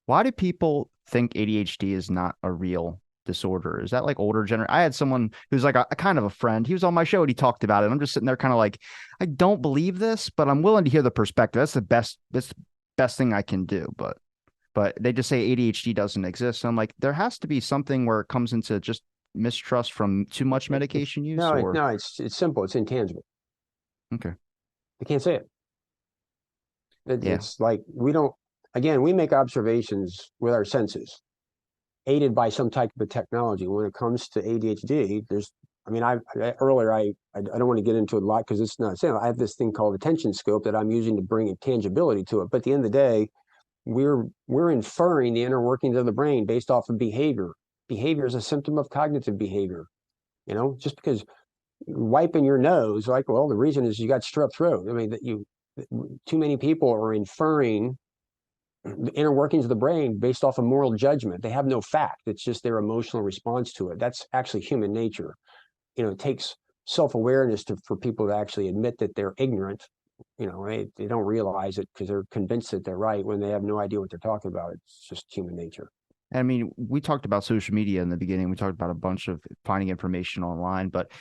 Why do people think ADHD is not a real disorder? Is that like older generation? I had someone who's like a kind of a friend. He was on my show and he talked about it. I'm just sitting there kind of like, I don't believe this, but I'm willing to hear the perspective. That's the best thing I can do. But they just say ADHD doesn't exist. So I'm like, there has to be something where it comes into just mistrust from too much medication use, No, or no, it's simple. It's intangible. okay. I can't say it. Yeah. It's like we don't. Again, we make observations with our senses, aided by some type of technology. When it comes to ADHD, there's, I mean, earlier I don't want to get into it a lot because it's not saying I have this thing called attention scope that I'm using to bring intangibility to it. But at the end of the day, we're inferring the inner workings of the brain based off of behavior. Behavior is a symptom of cognitive behavior. Just because you're wiping your nose, like, well, the reason is you got strep throat. I mean, too many people are inferring the inner workings of the brain based off of moral judgment. They have no fact. It's just their emotional response to it. That's actually human nature. It takes self-awareness for people to actually admit that they're ignorant. They don't realize it because they're convinced that they're right when they have no idea what they're talking about. It's just human nature. I mean, we talked about social media in the beginning. We talked about a bunch of finding information online, but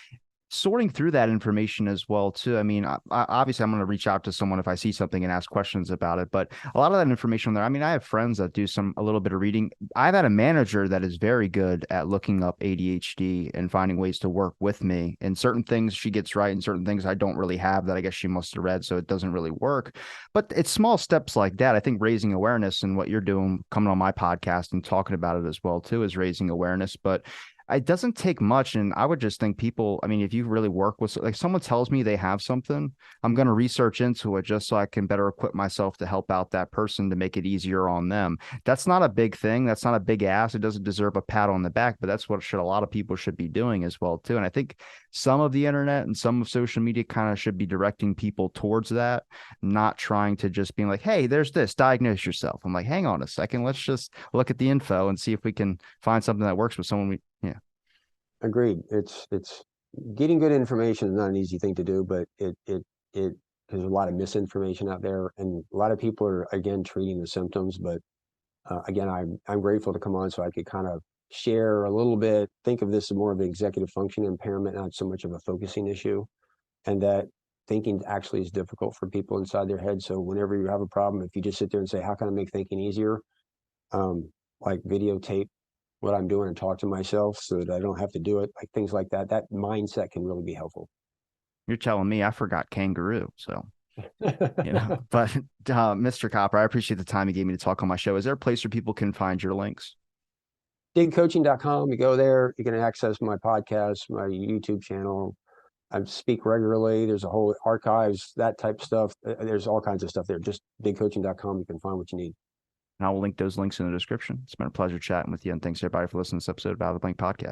sorting through that information as well too. I mean, obviously I'm going to reach out to someone if I see something and ask questions about it, but a lot of that information there, I mean, I have friends that do a little bit of reading. I've had a manager that is very good at looking up ADHD and finding ways to work with me, and certain things she gets right and certain things I don't really have that I guess she must have read, so it doesn't really work. But it's small steps like that. I think raising awareness, and what you're doing coming on my podcast and talking about it as well too, is raising awareness. But it doesn't take much. And I would just think people, I mean, if you really work with, like, someone tells me they have something, I'm going to research into it just so I can better equip myself to help out that person to make it easier on them. That's not a big thing. That's not a big ask. It doesn't deserve a pat on the back, but that's what a lot of people should be doing as well too. And I think some of the internet and some of social media kind of should be directing people towards that, not trying to just being like, hey, there's this, diagnose yourself. I'm like, hang on a second. Let's just look at the info and see if we can find something that works with someone. Yeah. Agreed. It's getting good information is not an easy thing to do, but there's a lot of misinformation out there, and a lot of people are again treating the symptoms. But again, I'm grateful to come on so I could kind of share a little bit. Think of this as more of an executive function impairment, not so much of a focusing issue, and that thinking actually is difficult for people inside their head. So whenever you have a problem, if you just sit there and say, "How can I make thinking easier?" Like videotape what I'm doing and talk to myself so that I don't have to do it, like things like that. That mindset can really be helpful. You're telling me I forgot kangaroo. So, but Mr. Copper, I appreciate the time you gave me to talk on my show. Is there a place where people can find your links? Digcoaching.com. You go there, you can access my podcast, my YouTube channel. I speak regularly. There's a whole archives, that type of stuff. There's all kinds of stuff there. Just digcoaching.com. You can find what you need. And I will link those links in the description. It's been a pleasure chatting with you. And thanks everybody for listening to this episode of Out of the Blank Podcast.